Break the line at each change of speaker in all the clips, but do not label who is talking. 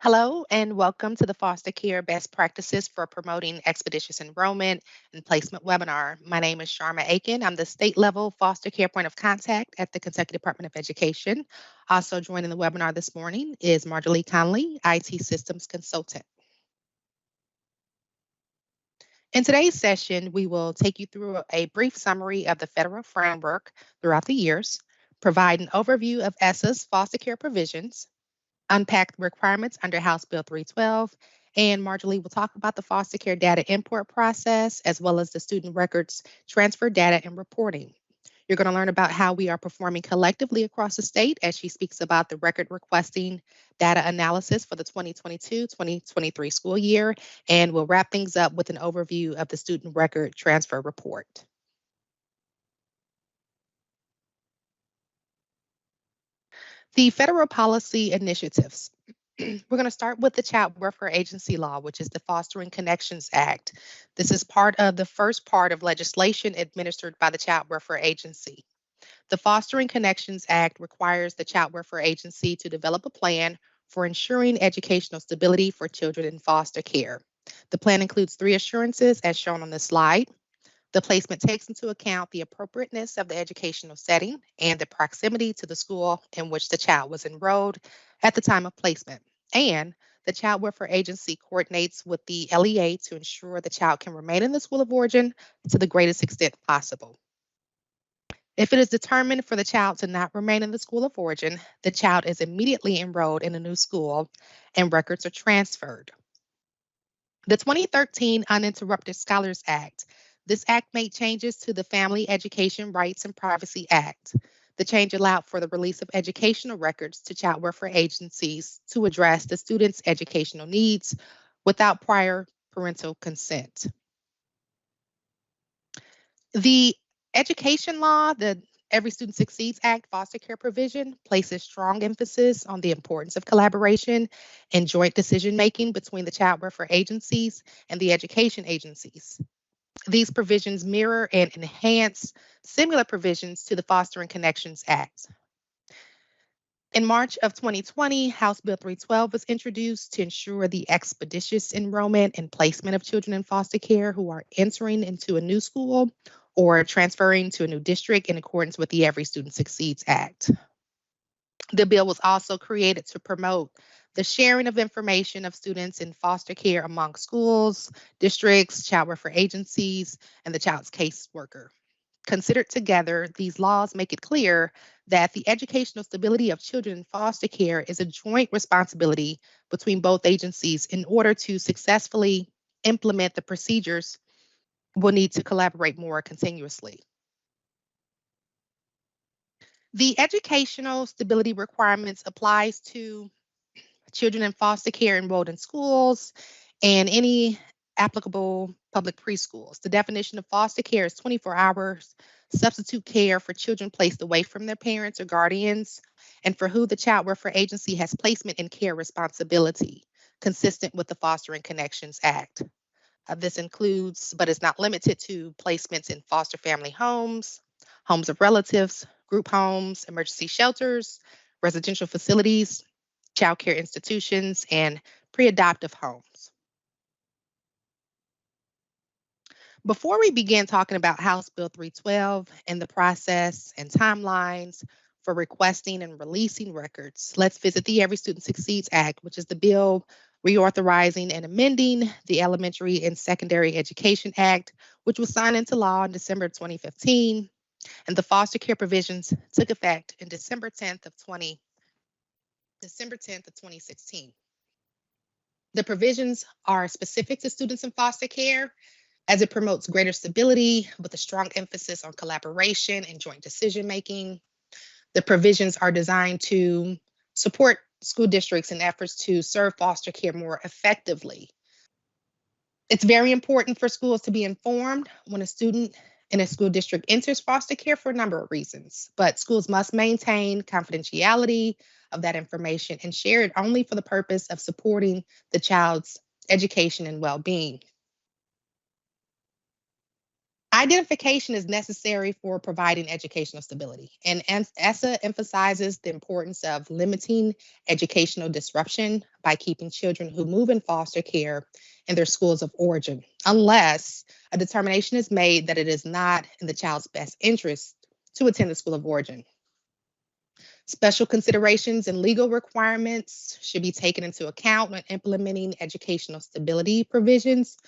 Hello, and welcome to the Foster Care Best Practices for Promoting Expeditious Enrollment and Placement webinar. My name is Sharma Aiken. I'm the state level foster care point of contact at the Kentucky Department of Education. Also joining the webinar this morning is Marjorie Conley, IT Systems Consultant. In today's session, we will take you through a brief summary of the federal framework throughout the years, provide an overview of ESSA's foster care provisions, unpack the requirements under House Bill 312, and Marjorie will talk about the foster care data import process as well as the student records transfer data and reporting. You're going to learn about how we are performing collectively across the state as she speaks about the record requesting data analysis for the 2022-2023 school year, and we'll wrap things up with an overview of the student record transfer report. The federal policy initiatives. We're going to start with the Child Welfare Agency Law, which is the Fostering Connections Act. This is part of the first part of legislation administered by the Child Welfare Agency. The Fostering Connections Act requires the Child Welfare Agency to develop a plan for ensuring educational stability for children in foster care. The plan includes 3 assurances as shown on this slide. The placement takes into account the appropriateness of the educational setting and the proximity to the school in which the child was enrolled at the time of placement. And the Child Welfare Agency coordinates with the LEA to ensure the child can remain in the school of origin to the greatest extent possible. If it is determined for the child to not remain in the school of origin, the child is immediately enrolled in a new school and records are transferred. The 2013 Uninterrupted Scholars Act. This act made changes to the Family Education Rights and Privacy Act. The change allowed for the release of educational records to child welfare agencies to address the student's educational needs without prior parental consent. The education law, the Every Student Succeeds Act foster care provision, places strong emphasis on the importance of collaboration and joint decision making between the child welfare agencies and the education agencies. These provisions mirror and enhance similar provisions to the Fostering Connections Act. In March of 2020, House Bill 312 was introduced to ensure the expeditious enrollment and placement of children in foster care who are entering into a new school or transferring to a new district in accordance with the Every Student Succeeds Act. The bill was also created to promote the sharing of information of students in foster care among schools, districts, child welfare agencies, and the child's caseworker. Considered together, these laws make it clear that the educational stability of children in foster care is a joint responsibility between both agencies. In order to successfully implement the procedures, we'll need to collaborate more continuously. The educational stability requirements applies to children in foster care enrolled in schools and any applicable public preschools. The definition of foster care is 24 hours substitute care for children placed away from their parents or guardians and for who the child welfare agency has placement and care responsibility, consistent with the Fostering Connections Act. This includes, but is not limited to, placements in foster family homes, homes of relatives, group homes, emergency shelters, residential facilities, child care institutions, and pre-adoptive homes. Before we begin talking about House Bill 312 and the process and timelines for requesting and releasing records, let's visit the Every Student Succeeds Act, which is the bill reauthorizing and amending the Elementary and Secondary Education Act, which was signed into law in December 2015, and the foster care provisions took effect in December 10th of 2016. The provisions are specific to students in foster care as it promotes greater stability with a strong emphasis on collaboration and joint decision making. The provisions are designed to support school districts in efforts to serve foster care more effectively. It's very important for schools to be informed when a student in a school district enters foster care for a number of reasons, but schools must maintain confidentiality of that information and share it only for the purpose of supporting the child's education and well-being. Identification is necessary for providing educational stability, and ESSA emphasizes the importance of limiting educational disruption by keeping children who move in foster care in their schools of origin, unless a determination is made that it is not in the child's best interest to attend the school of origin. Special considerations and legal requirements should be taken into account when implementing educational stability provisions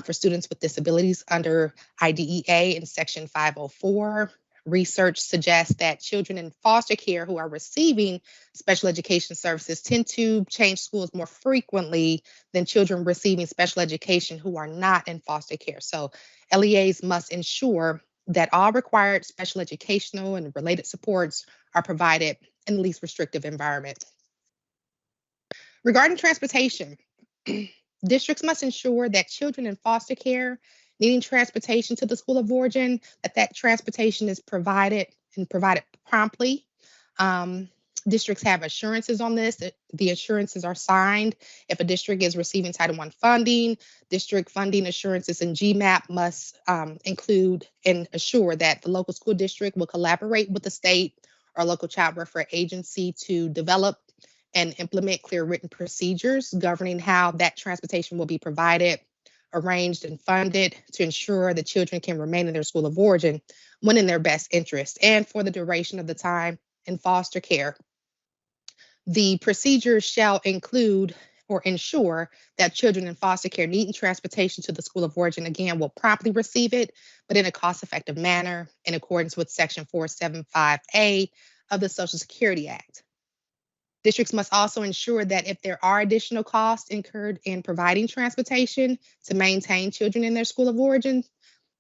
for students with disabilities under IDEA in Section 504. Research suggests that children in foster care who are receiving special education services tend to change schools more frequently than children receiving special education who are not in foster care. So LEAs must ensure that all required special educational and related supports are provided in the least restrictive environment. Regarding transportation, districts must ensure that children in foster care needing transportation to the school of origin, that transportation is provided and provided promptly. Districts have assurances on this. The assurances are signed. If a district is receiving Title I funding, district funding assurances and GMAP must include and assure that the local school district will collaborate with the state or local child welfare agency to develop and implement clear written procedures governing how that transportation will be provided, arranged, and funded to ensure that children can remain in their school of origin when in their best interest and for the duration of the time in foster care. The procedures shall include or ensure that children in foster care needing transportation to the school of origin, again, will promptly receive it, but in a cost-effective manner in accordance with Section 475A of the Social Security Act. Districts must also ensure that if there are additional costs incurred in providing transportation to maintain children in their school of origin,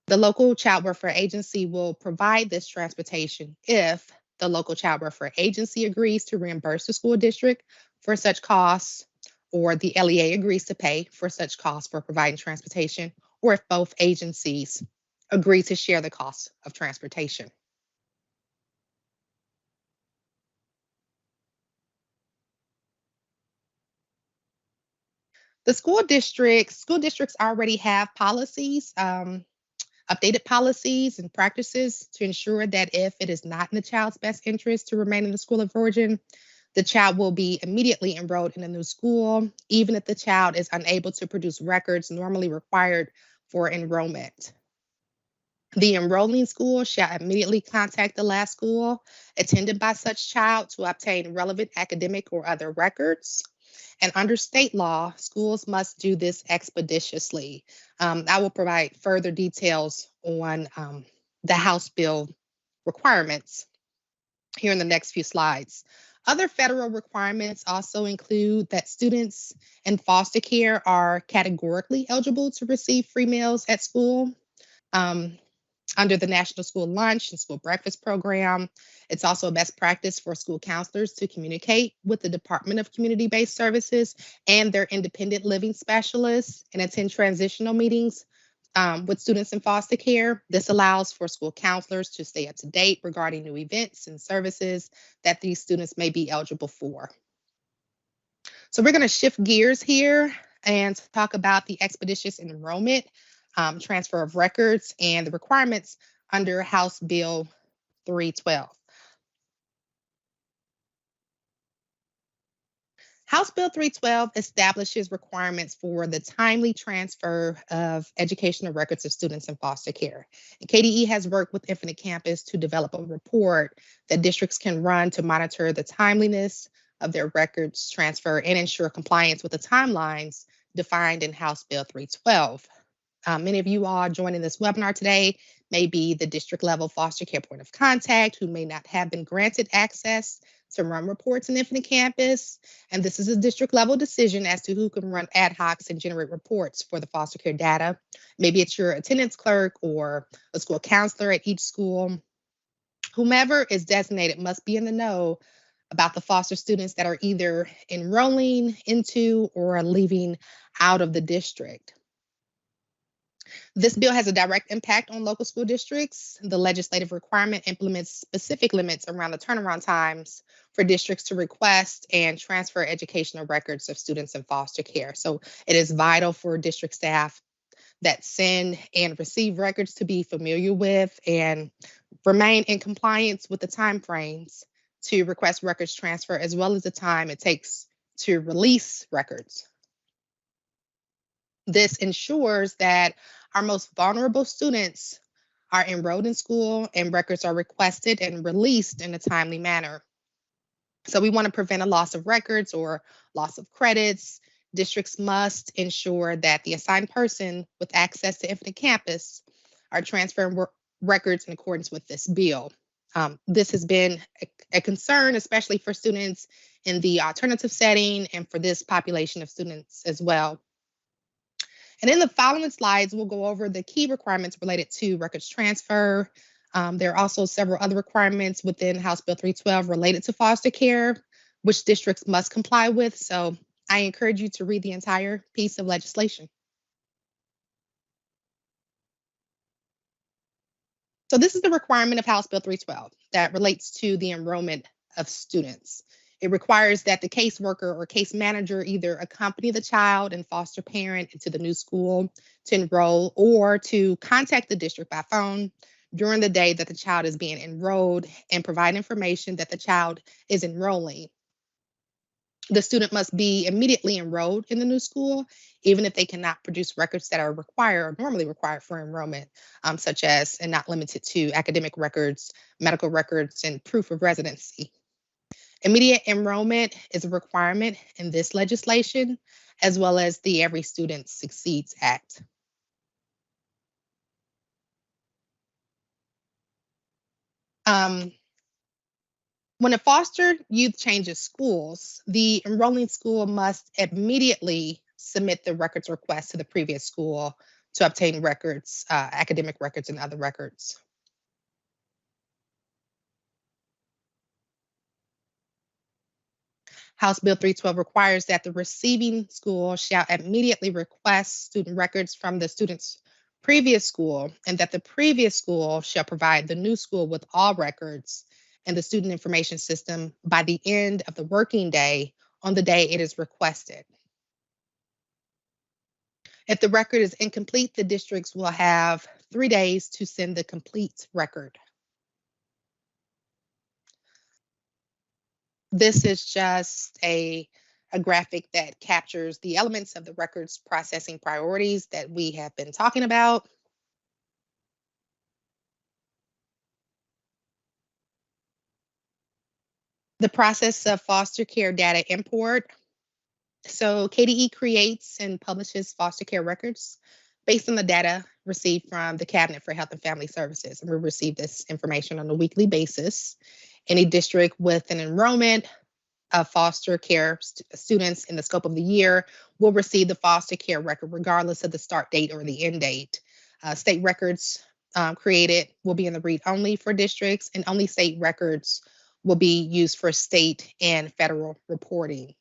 the local child welfare agency will provide this transportation if the local child welfare agency agrees to reimburse the school district for such costs, or the LEA agrees to pay for such costs for providing transportation, or if both agencies agree to share the cost of transportation. The school districts already have policies, updated policies and practices to ensure that if it is not in the child's best interest to remain in the school of origin, the child will be immediately enrolled in a new school, even if the child is unable to produce records normally required for enrollment. The enrolling school shall immediately contact the last school attended by such child to obtain relevant academic or other records. And under state law, schools must do this expeditiously. I will provide further details on the House bill requirements here in the next few slides. Other federal requirements also include that students in foster care are categorically eligible to receive free meals at school. Under the National School Lunch and School Breakfast Program, it's also a best practice for school counselors to communicate with the Department of Community-Based Services and their independent living specialists and attend transitional meetings with students in foster care. This allows for school counselors to stay up to date regarding new events and services that these students may be eligible for. So we're going to shift gears here and talk about the expeditious enrollment, transfer of records, and the requirements under House Bill 312. House Bill 312 establishes requirements for the timely transfer of educational records of students in foster care. And KDE has worked with Infinite Campus to develop a report that districts can run to monitor the timeliness of their records transfer and ensure compliance with the timelines defined in House Bill 312. Many of you all joining this webinar today may be the district level foster care point of contact who may not have been granted access to run reports in Infinite Campus. And this is a district level decision as to who can run ad hocs and generate reports for the foster care data. Maybe it's your attendance clerk or a school counselor at each school. Whomever is designated must be in the know about the foster students that are either enrolling into or leaving out of the district. This bill has a direct impact on local school districts. The legislative requirement implements specific limits around the turnaround times for districts to request and transfer educational records of students in foster care. So it is vital for district staff that send and receive records to be familiar with and remain in compliance with the timeframes to request records transfer, as well as the time it takes to release records. This ensures that our most vulnerable students are enrolled in school and records are requested and released in a timely manner. So we want to prevent a loss of records or loss of credits. Districts must ensure that the assigned person with access to Infinite Campus are transferring records in accordance with this bill. This has been a concern, especially for students in the alternative setting and for this population of students as well. And in the following slides, we'll go over the key requirements related to records transfer. There are also several other requirements within House Bill 312 related to foster care, which districts must comply with. So I encourage you to read the entire piece of legislation. So this is the requirement of House Bill 312 that relates to the enrollment of students. It requires that the caseworker or case manager either accompany the child and foster parent into the new school to enroll or to contact the district by phone during the day that the child is being enrolled and provide information that the child is enrolling. The student must be immediately enrolled in the new school, even if they cannot produce records that are required or normally required for enrollment, such as and not limited to academic records, medical records, and proof of residency. Immediate enrollment is a requirement in this legislation, as well as the Every Student Succeeds Act. When a foster youth changes schools, the enrolling school must immediately submit the records request to the previous school to obtain records, academic records, and other records. House Bill 312 requires that the receiving school shall immediately request student records from the student's previous school, and that the previous school shall provide the new school with all records in the student information system by the end of the working day on the day it is requested. If the record is incomplete, the districts will have 3 days to send the complete record. This is just a graphic that captures the elements of the records processing priorities that we have been talking about. The process of foster care data import. So KDE creates and publishes foster care records based on the data received from the Cabinet for Health and Family Services. And we receive this information on a weekly basis. Any district with an enrollment of foster care students in the scope of the year will receive the foster care record regardless of the start date or the end date. State records created will be in the read only for districts, and only state records will be used for state and federal reporting.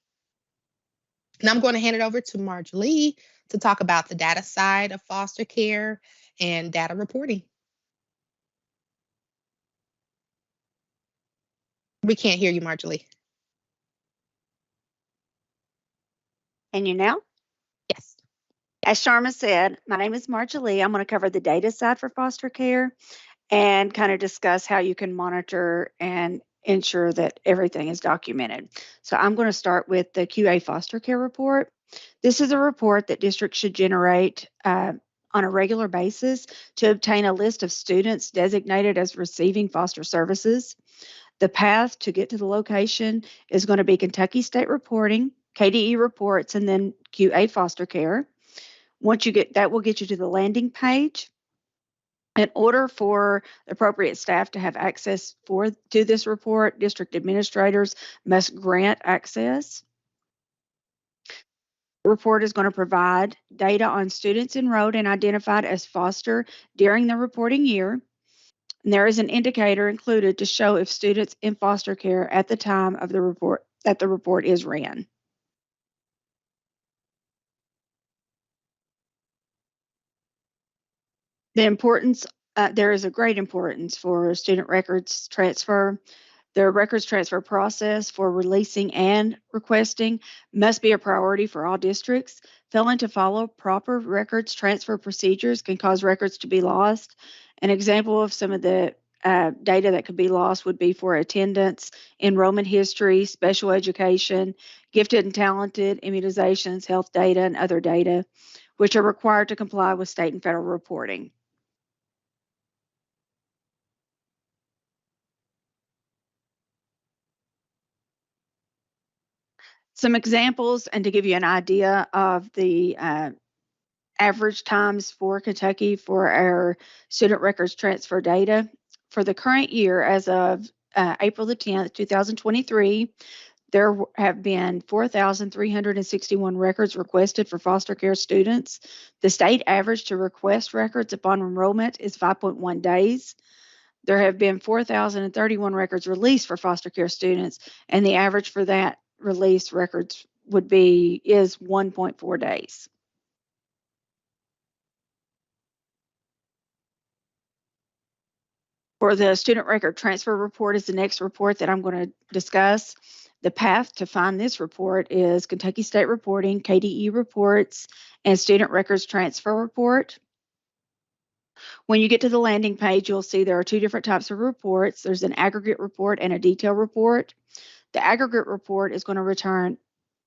Now I'm going to hand it over to Marjorie to talk about the data side of foster care and data reporting. We can't hear you, Marjorie.
Can you now?
Yes.
As Sharma said, my name is Marjorie. I'm going to cover the data side for foster care and kind of discuss how you can monitor and ensure that everything is documented. So I'm going to start with the QA foster care report. This is a report that districts should generate on a regular basis to obtain a list of students designated as receiving foster services. The path to get to the location is going to be Kentucky State Reporting, KDE Reports, and then QA Foster Care. Once you get that, will get you to the landing page. In order for the appropriate staff to have access to this report, district administrators must grant access. The report is going to provide data on students enrolled and identified as foster during the reporting year. And there is an indicator included to show if students in foster care at the time of the report that the report is ran. The importance, there is a great importance for student records transfer. The records transfer process for releasing and requesting must be a priority for all districts. Failing to follow proper records transfer procedures can cause records to be lost. An example of some of the data that could be lost would be for attendance, enrollment history, special education, gifted and talented, immunizations, health data, and other data, which are required to comply with state and federal reporting. Some examples, and to give you an idea of the average times for Kentucky for our student records transfer data. For the current year, as of April the 10th, 2023, there have been 4,361 records requested for foster care students. The state average to request records upon enrollment is 5.1 days. There have been 4,031 records released for foster care students, and the average for that release records is 1.4 days. For the student record transfer report is the next report that I'm going to discuss. The path to find this report is Kentucky State Reporting, KDE Reports, and Student Records Transfer Report. When you get to the landing page, you'll see there are two different types of reports. There's an aggregate report and a detailed report. The aggregate report is going to return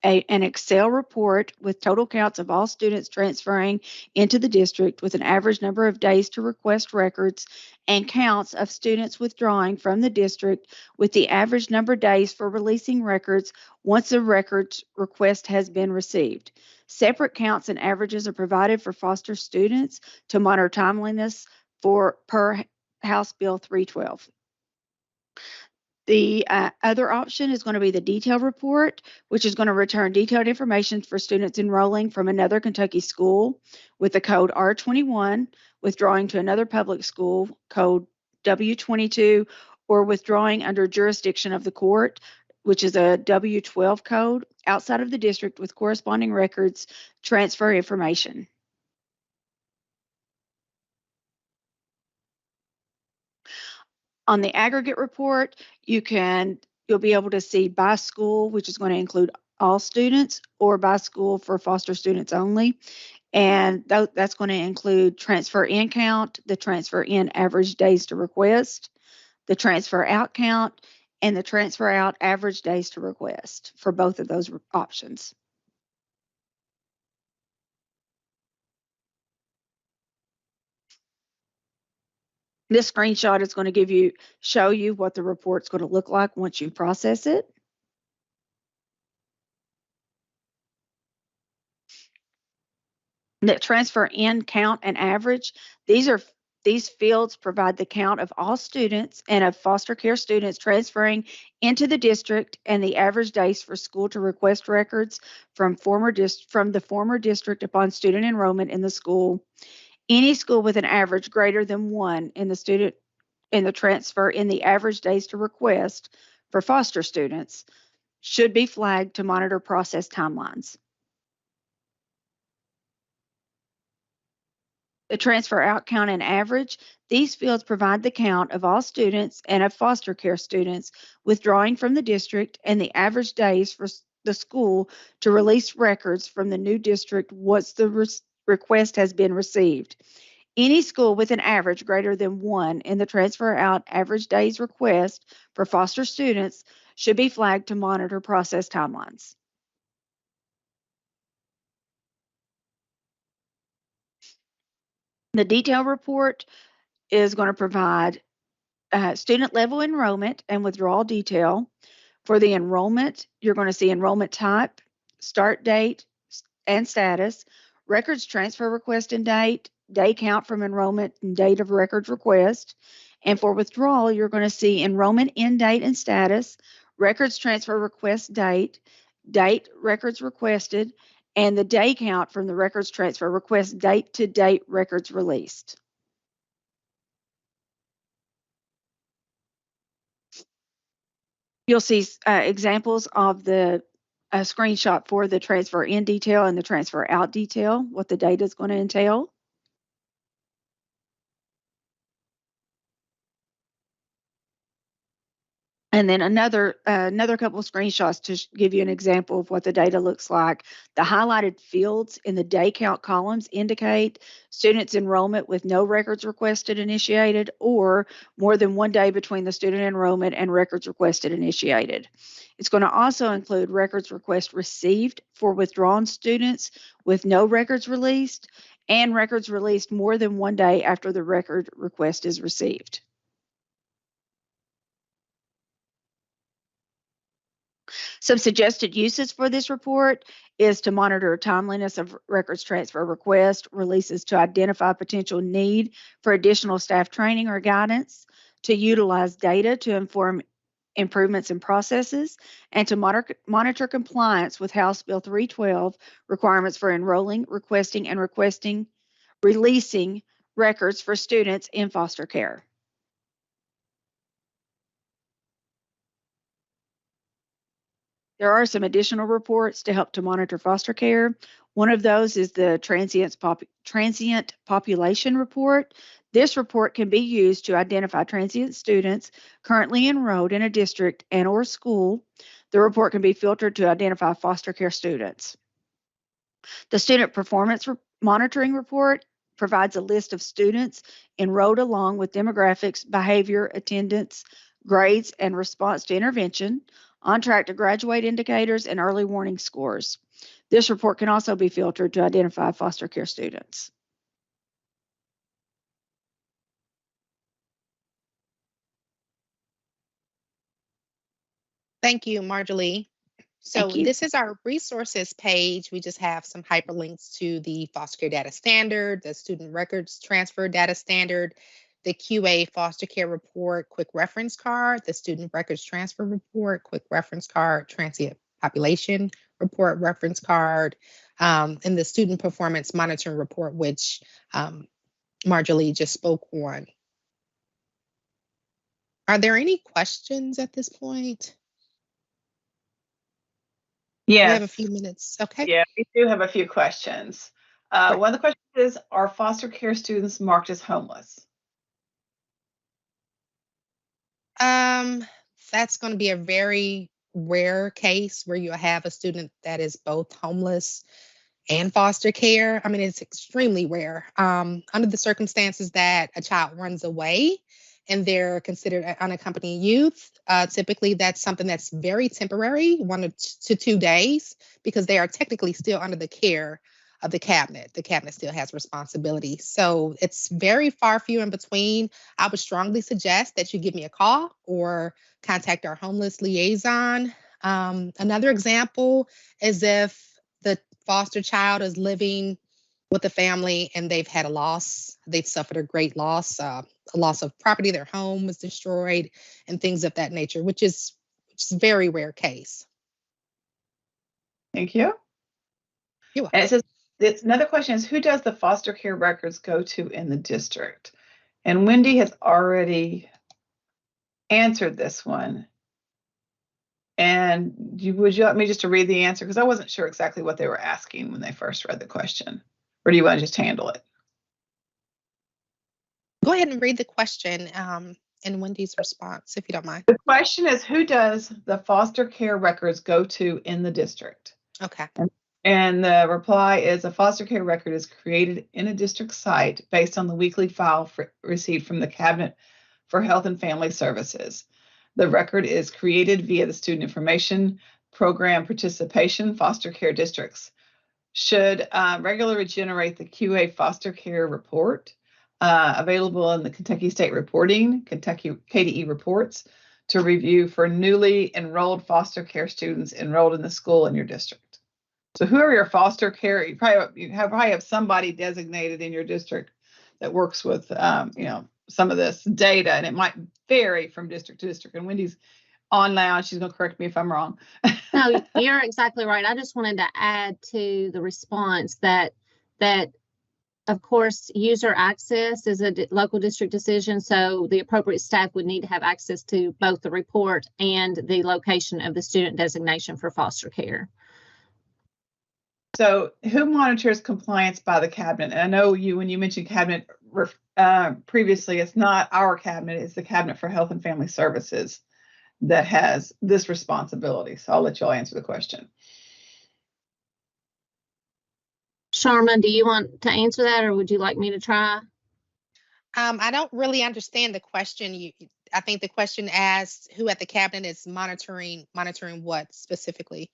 an Excel report with total counts of all students transferring into the district with an average number of days to request records and counts of students withdrawing from the district with the average number of days for releasing records once a records request has been received. Separate counts and averages are provided for foster students to monitor timeliness per House Bill 312. The other option is going to be the detailed report, which is going to return detailed information for students enrolling from another Kentucky school with the code R21, withdrawing to another public school, code W22, or withdrawing under jurisdiction of the court, which is a W12 code, outside of the district with corresponding records transfer information. On the aggregate report, you'll be able to see by school, which is going to include all students, or by school for foster students only. And that's going to include transfer in count, the transfer in average days to request, the transfer out count, and the transfer out average days to request for both of those options. This screenshot is going to show you what the report's going to look like once you process it. The transfer in, count, and average, these fields provide the count of all students and of foster care students transferring into the district and the average days for school to request records from the former district upon student enrollment in the school. Any school with an average greater than 1 in the transfer in the average days to request for foster students should be flagged to monitor process timelines. The transfer out count and average, these fields provide the count of all students and of foster care students withdrawing from the district and the average days for the school to release records from the new district once the request has been received. Any school with an average greater than 1 in the transfer out average days request for foster students should be flagged to monitor process timelines. The detailed report is going to provide student level enrollment and withdrawal detail. For the enrollment, you're going to see enrollment type, start date and status, records transfer request and date, day count from enrollment and date of records request. And for withdrawal, you're going to see enrollment end date and status, records transfer request date, date records requested, and the day count from the records transfer request date to date records released. You'll see examples of the screenshot for the transfer in detail and the transfer out detail, what the data is going to entail. And then another couple of screenshots to give you an example of what the data looks like. The highlighted fields in the day count columns indicate students' enrollment with no records requested initiated, or more than one day between the student enrollment and records requested initiated. It's going to also include records request received for withdrawn students with no records released, and records released more than one day after the record request is received. Some suggested uses for this report is to monitor timeliness of records transfer request, releases to identify potential need for additional staff training or guidance, to utilize data to inform improvements in processes, and to monitor compliance with House Bill 312 requirements for enrolling, requesting, and releasing records for students in foster care. There are some additional reports to help to monitor foster care. One of those is the transient population report. This report can be used to identify transient students currently enrolled in a district and or school. The report can be filtered to identify foster care students. The student performance monitoring report provides a list of students enrolled along with demographics, behavior, attendance, grades, and response to intervention, on track to graduate indicators, and early warning scores. This report can also be filtered to identify foster care students.
Thank you, Marjorie. So
Thank you.
this is our resources page. We just have some hyperlinks to the foster care data standard, the student records transfer data standard, the QA foster care report, quick reference card, the student records transfer report, quick reference card, transient population report reference card, and the student performance monitoring report, which Marjorie just spoke on. Are there any questions at this point?
Yes.
We have a few minutes. Okay.
Yeah, we do have a few questions. One of the questions is, are foster care students marked as homeless?
That's going to be a very rare case where you have a student that is both homeless and foster care. I mean, it's extremely rare. Under the circumstances that a child runs away and they're considered an unaccompanied youth, typically that's something that's very temporary, 1 to 2 days, because they are technically still under the care of the cabinet. The cabinet still has responsibility. So it's very far few in between. I would strongly suggest that you give me a call or contact our homeless liaison. Another example is if the foster child is living with a family and they've had a loss, they've suffered a great loss, a loss of property, their home was destroyed, and things of that nature, which is a very rare case.
Thank you.
You're welcome.
And it says, another question is, who does the foster care records go to in the district? And Wendy has already answered this one. And would you like me just to read the answer? Because I wasn't sure exactly what they were asking when they first read the question. Or do you want to just handle it?
Go ahead and read the question and Wendy's response, if you don't mind.
The question is, who does the foster care records go to in the district?
Okay.
And the reply is, a foster care record is created in a district site based on the weekly file received from the Cabinet for Health and Family Services. The record is created via the Student Information Program participation. Foster care districts should regularly generate the QA foster care report available in the Kentucky State Reporting, Kentucky KDE reports, to review for newly enrolled foster care students enrolled in the school in your district. So whoever your foster care, you probably have somebody designated in your district that works with some of this data, and it might vary from district to district. And Wendy's on now, and she's going to correct me if I'm wrong.
No, you're exactly right. I just wanted to add to the response that of course, user access is a local district decision, so the appropriate staff would need to have access to both the report and the location of the student designation for foster care.
So who monitors compliance by the cabinet? And I know when you mentioned cabinet previously, it's not our cabinet, it's the Cabinet for Health and Family Services that has this responsibility. So I'll let you all answer the question.
Sharma, do you want to answer that, or would you like me to try?
I don't really understand the question. I think the question asked who at the cabinet is monitoring what specifically?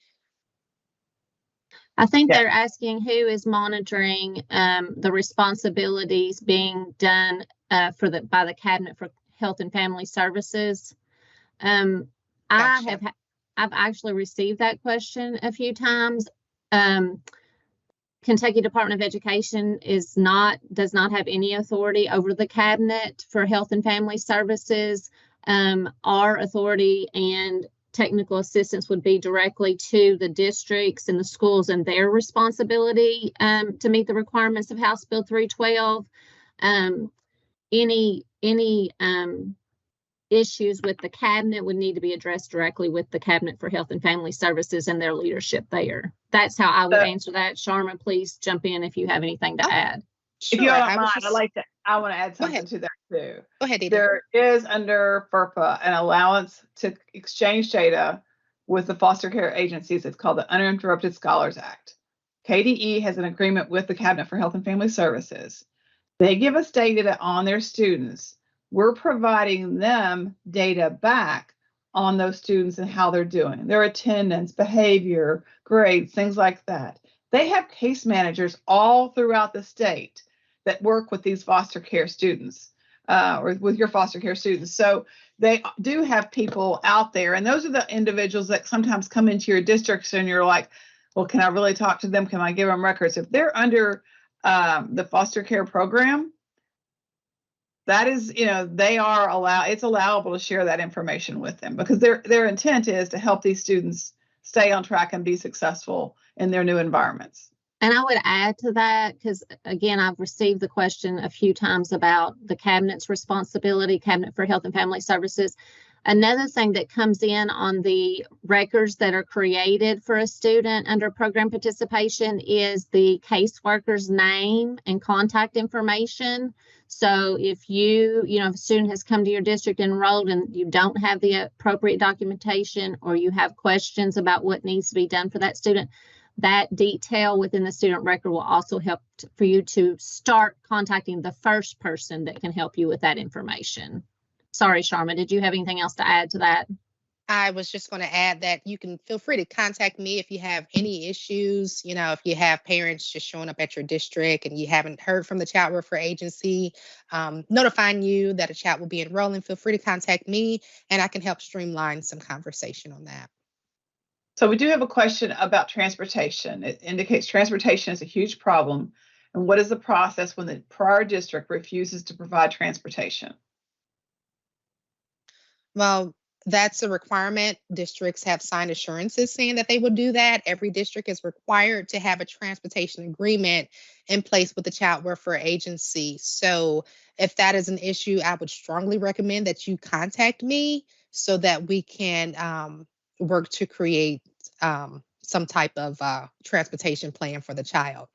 I think
Yeah.
they're asking who is monitoring the responsibilities being done by the Cabinet for Health and Family Services.
Gotcha.
I've actually received that question a few times. Kentucky Department of Education does not have any authority over the Cabinet for Health and Family Services. Our authority and technical assistance would be directly to the districts and the schools and their responsibility to meet the requirements of House Bill 312. Any issues with the cabinet would need to be addressed directly with the Cabinet for Health and Family Services and their leadership there. That's how I would answer that. Sharma, please jump in if you have anything to add.
If you
Sure.
don't mind, I want to add something to that too.
Go ahead, Dee.
There is under FERPA an allowance to exchange data with the foster care agencies. It's called the Uninterrupted Scholars Act. KDE has an agreement with the Cabinet for Health and Family Services. They give us data on their students. We're providing them data back on those students and how they're doing, their attendance, behavior, grades, things like that. They have case managers all throughout the state that work with these foster care students or with your foster care students. So they do have people out there, and those are the individuals that sometimes come into your districts and you're like, well, can I really talk to them? Can I give them records? If they're under the foster care program, that is, they are it's allowable to share that information with them because their intent is to help these students stay on track and be successful in their new environments.
And I would add to that, because again, I've received the question a few times about the cabinet's responsibility, Cabinet for Health and Family Services. Another thing that comes in on the records that are created for a student under program participation is the caseworker's name and contact information. So if if a student has come to your district enrolled and you don't have the appropriate documentation, or you have questions about what needs to be done for that student, that detail within the student record will also help for you to start contacting the first person that can help you with that information. Sorry, Sharma, did you have anything else to add to that?
I was just going to add that you can feel free to contact me if you have any issues. If you have parents just showing up at your district and you haven't heard from the child welfare agency, notifying you that a child will be enrolling, feel free to contact me and I can help streamline some conversation on that.
So we do have a question about transportation. It indicates transportation is a huge problem. And what is the process when the prior district refuses to provide transportation?
Well, that's a requirement. Districts have signed assurances saying that they will do that. Every district is required to have a transportation agreement in place with the child welfare agency. So if that is an issue, I would strongly recommend that you contact me so that we can work to create some type of transportation plan for the child.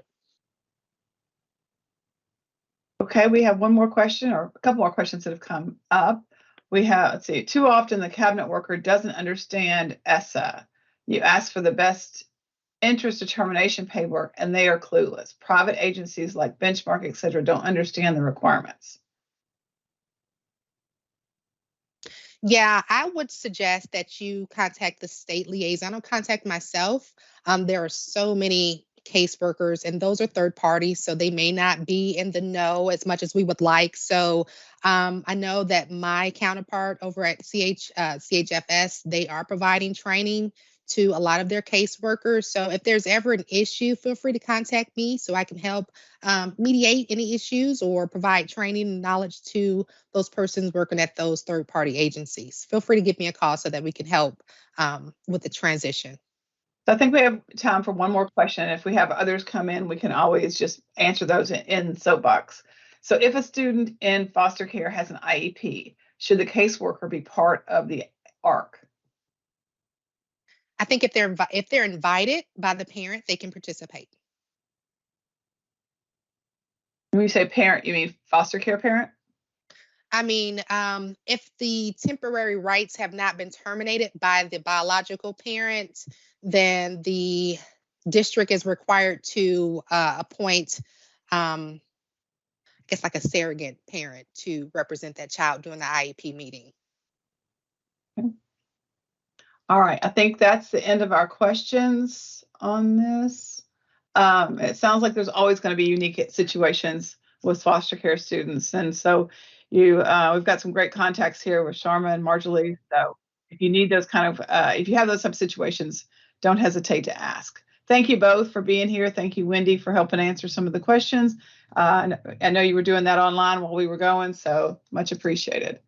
Okay, we have one more question or a couple more questions that have come up. We have, let's see, too often the cabinet worker doesn't understand ESSA. You ask for the best interest determination paperwork and they are clueless. Private agencies like Benchmark, et cetera, don't understand the requirements.
Yeah, I would suggest that you contact the state liaison or contact myself. There are so many caseworkers and those are third parties, so they may not be in the know as much as we would like. So I know that my counterpart over at CHFS, they are providing training to a lot of their caseworkers. So if there's ever an issue, feel free to contact me so I can help mediate any issues or provide training and knowledge to those persons working at those third-party agencies. Feel free to give me a call so that we can help with the transition.
So I think we have time for one more question. If we have others come in, we can always just answer those in Soapbox. So if a student in foster care has an IEP, should the caseworker be part of the ARC?
I think if they're invited by the parent, they can participate.
When you say parent, you mean foster care parent?
I mean, if the temporary rights have not been terminated by the biological parent, then the district is required to appoint, I guess, like a surrogate parent to represent that child during the IEP meeting.
All right, I think that's the end of our questions on this. It sounds like there's always going to be unique situations with foster care students. And so we've got some great contacts here with Sharma and Marjorie. So if you need those kind of, if you have those type of situations, don't hesitate to ask. Thank you both for being here. Thank you, Wendy, for helping answer some of the questions. I know you were doing that online while we were going, so much appreciated.